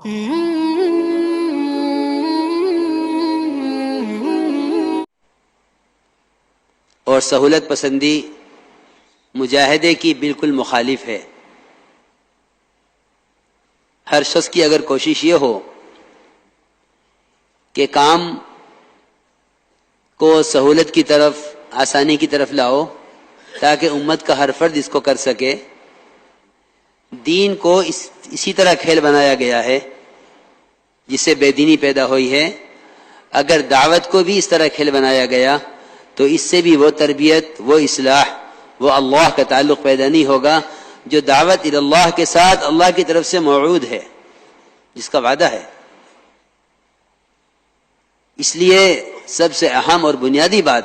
اور سہولت پسندی مجاہدے کی بالکل مخالف ہے۔ ہر شخص کی اگر کوشش یہ ہو کہ کام کو سہولت کی طرف، آسانی کی طرف لاؤ تاکہ امت کا ہر فرد اس کو کر سکے، دین کو اسی طرح کھیل بنایا گیا ہے جس سے بے دینی پیدا ہوئی ہے۔ اگر دعوت کو بھی اس طرح کھیل بنایا گیا تو اس سے بھی وہ تربیت، وہ اصلاح، وہ اللہ کا تعلق پیدا نہیں ہوگا جو دعوت اللہ کے ساتھ اللہ کی طرف سے موعود ہے، جس کا وعدہ ہے۔ اس لیے سب سے اہم اور بنیادی بات،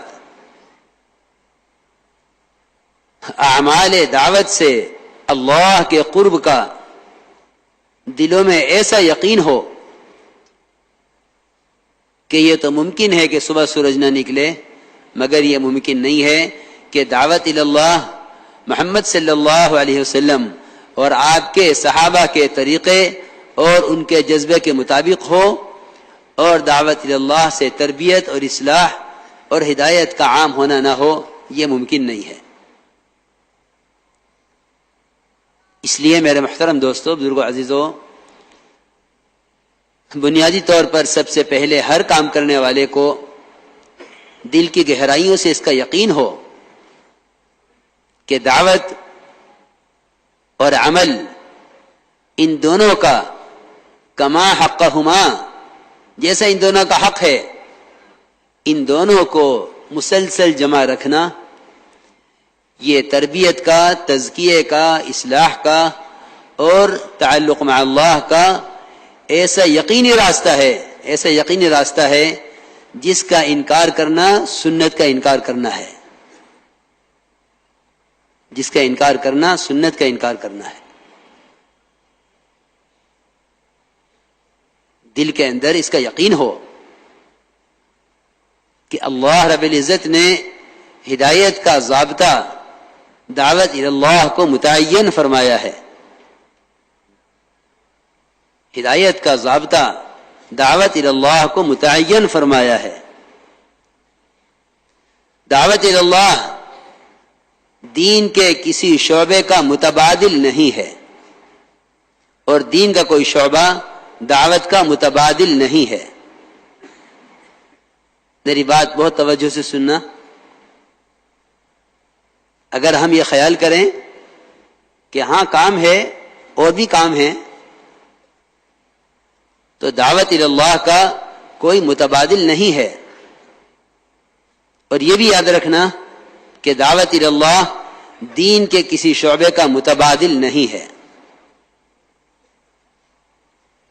اعمال دعوت سے اللہ کے قرب کا دلوں میں ایسا یقین ہو کہ یہ تو ممکن ہے کہ صبح سورج نہ نکلے، مگر یہ ممکن نہیں ہے کہ دعوت اللہ محمد صلی اللہ علیہ وسلم اور آپ کے صحابہ کے طریقے اور ان کے جذبے کے مطابق ہو، اور دعوت اللہ سے تربیت اور اصلاح اور ہدایت کا عام ہونا نہ ہو، یہ ممکن نہیں ہے۔ اس لیے میرے محترم دوستو، بزرگوں، عزیزوں، بنیادی طور پر سب سے پہلے ہر کام کرنے والے کو دل کی گہرائیوں سے اس کا یقین ہو کہ دعوت اور عمل ان دونوں کا کما حقہما، جیسا ان دونوں کا حق ہے، ان دونوں کو مسلسل جمع رکھنا یہ تربیت کا، تزکیے کا، اصلاح کا اور تعلق مع اللہ کا ایسا یقینی راستہ ہے، ایسا یقینی راستہ ہے جس کا انکار کرنا سنت کا انکار کرنا ہے، جس کا انکار کرنا سنت کا انکار کرنا ہے۔ دل کے اندر اس کا یقین ہو کہ اللہ رب العزت نے ہدایت کا ضابطہ دعوت اللہ کو متعین فرمایا ہے، ہدایت کا ضابطہ دعوت اللہ کو متعین فرمایا ہے۔ دعوت اللہ دین کے کسی شعبے کا متبادل نہیں ہے، اور دین کا کوئی شعبہ دعوت کا متبادل نہیں ہے۔ میری بات بہت توجہ سے سننا۔ اگر ہم یہ خیال کریں کہ ہاں کام ہے اور بھی کام ہے، تو دعوت اللہ کا کوئی متبادل نہیں ہے۔ اور یہ بھی یاد رکھنا کہ دعوت اللہ دین کے کسی شعبے کا متبادل نہیں ہے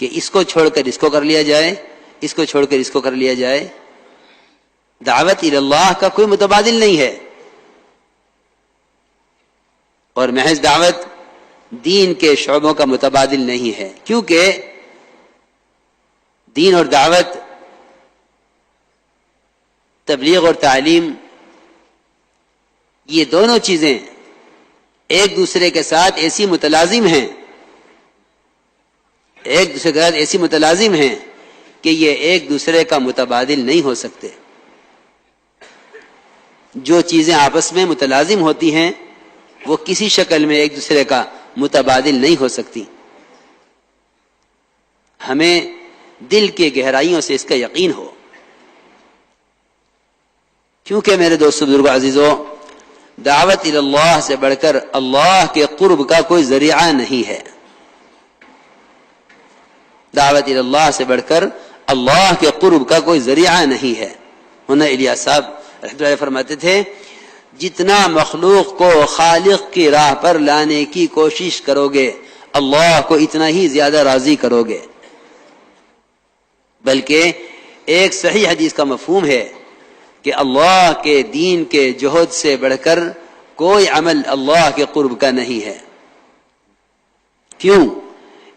کہ اس کو چھوڑ کر اس کو کر لیا جائے، اس کو چھوڑ کر اس کو کر لیا جائے۔ دعوت اللہ کا کوئی متبادل نہیں ہے، اور محض دعوت دین کے شعبوں کا متبادل نہیں ہے، کیونکہ دین اور دعوت، تبلیغ اور تعلیم، یہ دونوں چیزیں ایک دوسرے کے ساتھ ایسی متلازم ہیں، ایک دوسرے کے ساتھ ایسی متلازم ہیں کہ یہ ایک دوسرے کا متبادل نہیں ہو سکتے۔ جو چیزیں آپس میں متلازم ہوتی ہیں وہ کسی شکل میں ایک دوسرے کا متبادل نہیں ہو سکتی۔ ہمیں دل کے گہرائیوں سے اس کا یقین ہو، کیونکہ میرے دوستو، بزرگوں، عزیزوں، دعوت اللہ سے بڑھ کر اللہ کے قرب کا کوئی ذریعہ نہیں ہے۔ دعوت اللہ سے بڑھ کر اللہ کے قرب کا کوئی ذریعہ نہیں ہے۔ مولانا الیاس صاحب رحمۃ اللہ فرماتے تھے، جتنا مخلوق کو خالق کی راہ پر لانے کی کوشش کرو گے، اللہ کو اتنا ہی زیادہ راضی کرو گے۔ بلکہ ایک صحیح حدیث کا مفہوم ہے کہ اللہ کے دین کے جہد سے بڑھ کر کوئی عمل اللہ کے قرب کا نہیں ہے۔ کیوں؟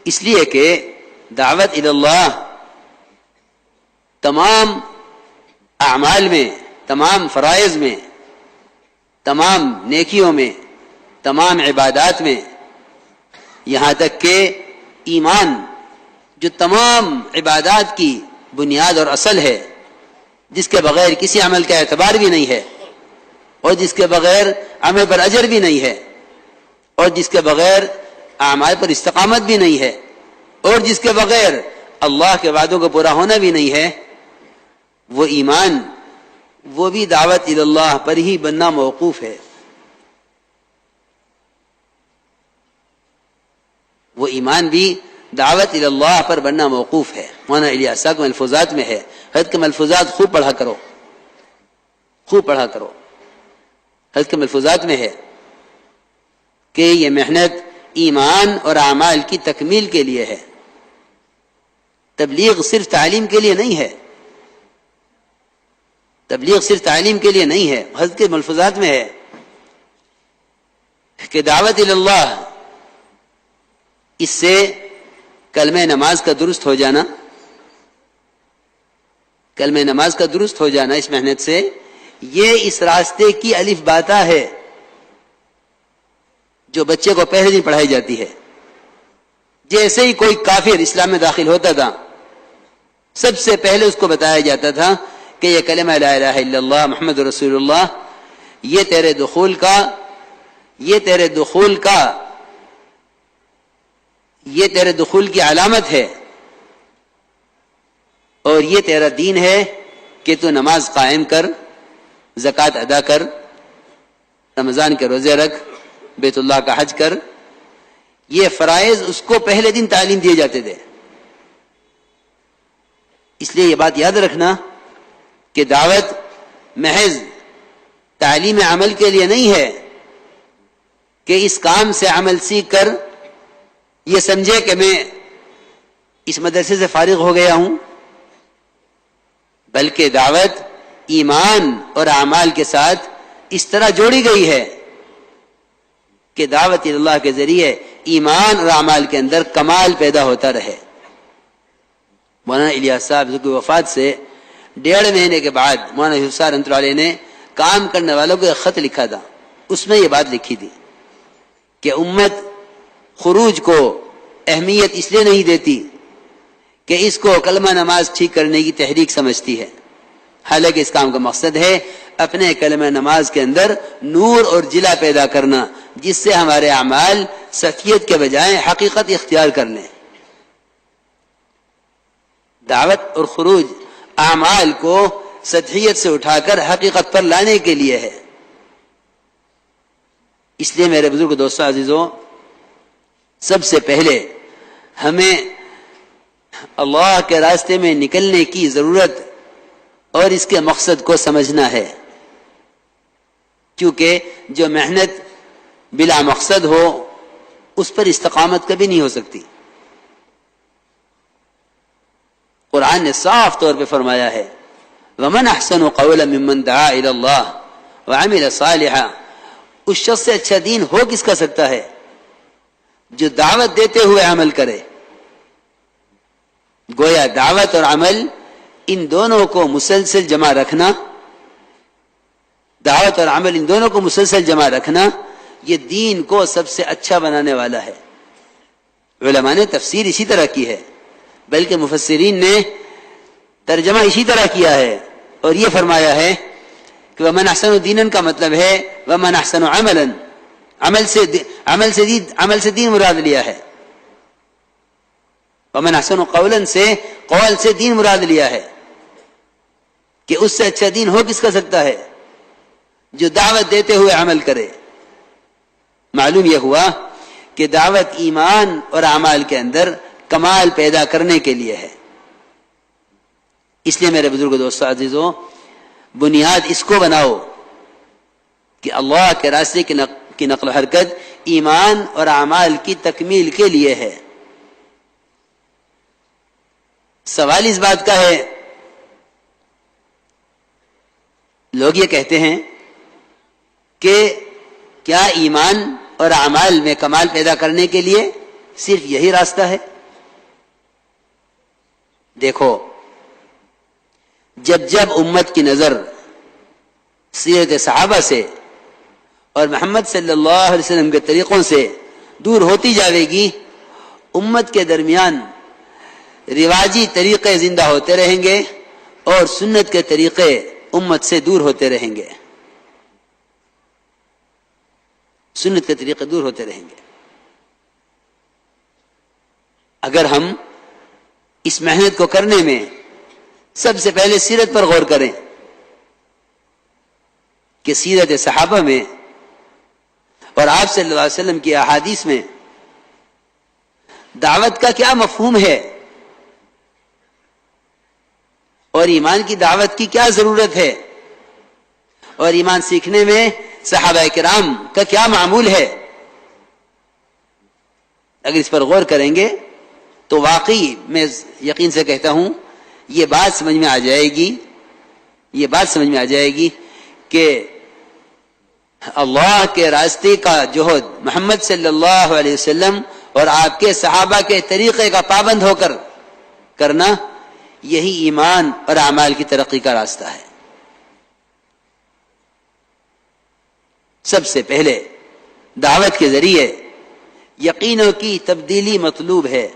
اس لیے کہ دعوت اللہ تمام اعمال میں، تمام فرائض میں، تمام نیکیوں میں، تمام عبادات میں، یہاں تک کہ ایمان جو تمام عبادات کی بنیاد اور اصل ہے، جس کے بغیر کسی عمل کا اعتبار بھی نہیں ہے، اور جس کے بغیر عمل پر اجر بھی نہیں ہے، اور جس کے بغیر اعمال پر استقامت بھی نہیں ہے، اور جس کے بغیر اللہ کے وعدوں کو پورا ہونا بھی نہیں ہے، وہ ایمان، وہ بھی دعوت اللہ پر ہی بننا موقوف ہے. وہ ایمان بھی دعوت اللہ پر بننا موقوف ہے. مولانا الیاس کے ملفوظات میں ہے، حضرت کے ملفوظات خوب پڑھا کرو، خوب پڑھا کرو. حضرت کے ملفوظات میں ہے کہ یہ محنت ایمان اور اعمال کی تکمیل کے لیے ہے، تبلیغ صرف تعلیم کے لیے نہیں ہے، تبلیغ صرف تعلیم کے لیے نہیں ہے. حضرت کے ملفوظات میں ہے کہ دعوت اللہ، اس سے کلمہ نماز کا درست ہو جانا، کلمہ نماز کا درست ہو جانا اس محنت سے، یہ اس راستے کی الف باتا ہے جو بچے کو پہلے دن پڑھائی جاتی ہے. جیسے ہی کوئی کافر اسلام میں داخل ہوتا تھا، سب سے پہلے اس کو بتایا جاتا تھا کہ یہ کلمہ لا الہ الا اللہ محمد رسول اللہ، یہ تیرے دخول کا، یہ تیرے دخول کا، یہ تیرے دخول کی علامت ہے، اور یہ تیرا دین ہے کہ تو نماز قائم کر، زکوٰۃ ادا کر، رمضان کے روزے رکھ، بیت اللہ کا حج کر. یہ فرائض اس کو پہلے دن تعلیم دیے جاتے تھے. اس لیے یہ بات یاد رکھنا کہ دعوت محض تعلیم عمل کے لیے نہیں ہے کہ اس کام سے عمل سیکھ کر یہ سمجھے کہ میں اس مدرسے سے فارغ ہو گیا ہوں، بلکہ دعوت ایمان اور اعمال کے ساتھ اس طرح جوڑی گئی ہے کہ دعوت اللہ کے ذریعے ایمان اور اعمال کے اندر کمال پیدا ہوتا رہے. مولانا الیاس صاحب کی وفات سے 1.5 مہینے کے بعد مولانا یوسف صاحب رحمۃ اللہ علیہ نے کام کرنے والوں کو ایک خط لکھا تھا. اس میں یہ بات لکھی تھی کہ امت خروج کو اہمیت اس لیے نہیں دیتی کہ اس کو کلمہ نماز ٹھیک کرنے کی تحریک سمجھتی ہے، حالانکہ اس کام کا مقصد ہے اپنے کلمہ نماز کے اندر نور اور جلا پیدا کرنا، جس سے ہمارے اعمال سطحیت کے بجائے حقیقت اختیار کر لیں. دعوت اور خروج اعمال کو سطحیت سے اٹھا کر حقیقت پر لانے کے لیے ہے. اس لیے میرے بزرگ دوستوں عزیزوں، سب سے پہلے ہمیں اللہ کے راستے میں نکلنے کی ضرورت اور اس کے مقصد کو سمجھنا ہے، کیونکہ جو محنت بلا مقصد ہو اس پر استقامت کبھی نہیں ہو سکتی. قرآن نے صاف طور پہ فرمایا ہے وَمَنْ أَحْسَنُ قَوْلًا مِّمَّنْ دَعَا إِلَى اللَّهِ وَعَمِلَ صَالِحًا. اس شخص سے اچھا دین ہو کس کا سکتا ہے جو دعوت دیتے ہوئے عمل کرے. گویا دعوت اور عمل ان دونوں کو مسلسل جمع رکھنا، دعوت اور عمل ان دونوں کو مسلسل جمع رکھنا، یہ دین کو سب سے اچھا بنانے والا ہے. علماء نے تفسیر اسی طرح کی ہے، بلکہ مفسرین نے ترجمہ اسی طرح کیا ہے اور یہ فرمایا ہے کہ وَمَنْ أَحْسَنُ دِينًا کا مطلب ہے وَمَنْ أَحْسَنُ عَمَلًا. عمل سے دین مراد لیا ہے. وَمَنْ أَحْسَنُ قَوْلًا سے قول سے دین مراد لیا ہے کہ اس سے اچھا دین ہو کس کا سکتا ہے جو دعوت دیتے ہوئے عمل کرے. معلوم یہ ہوا کہ دعوت ایمان اور اعمال کے اندر کمال پیدا کرنے کے لیے ہے. اس لیے میرے بزرگ دوستو عزیزوں، بنیاد اس کو بناؤ کہ اللہ کے راستے کی نقل و حرکت ایمان اور اعمال کی تکمیل کے لیے ہے. سوال اس بات کا ہے، لوگ یہ کہتے ہیں کہ کیا ایمان اور اعمال میں کمال پیدا کرنے کے لیے صرف یہی راستہ ہے؟ دیکھو، جب جب امت کی نظر سیرت صحابہ سے اور محمد صلی اللہ علیہ وسلم کے طریقوں سے دور ہوتی جاوے گی، امت کے درمیان رواجی طریقے زندہ ہوتے رہیں گے اور سنت کے طریقے امت سے دور ہوتے رہیں گے. سنت کے طریقے دور ہوتے رہیں گے. اگر ہم اس محنت کو کرنے میں سب سے پہلے سیرت پر غور کریں کہ سیرت صحابہ میں اور آپ صلی اللہ علیہ وسلم کی احادیث میں دعوت کا کیا مفہوم ہے اور ایمان کی دعوت کی کیا ضرورت ہے اور ایمان سیکھنے میں صحابہ کرام کا کیا معمول ہے، اگر اس پر غور کریں گے تو واقعی میں یقین سے کہتا ہوں یہ بات سمجھ میں آ جائے گی کہ اللہ کے راستے کا جہد محمد صلی اللہ علیہ وسلم اور آپ کے صحابہ کے طریقے کا پابند ہو کر کرنا یہی ایمان اور اعمال کی ترقی کا راستہ ہے. سب سے پہلے دعوت کے ذریعے یقینوں کی تبدیلی مطلوب ہے.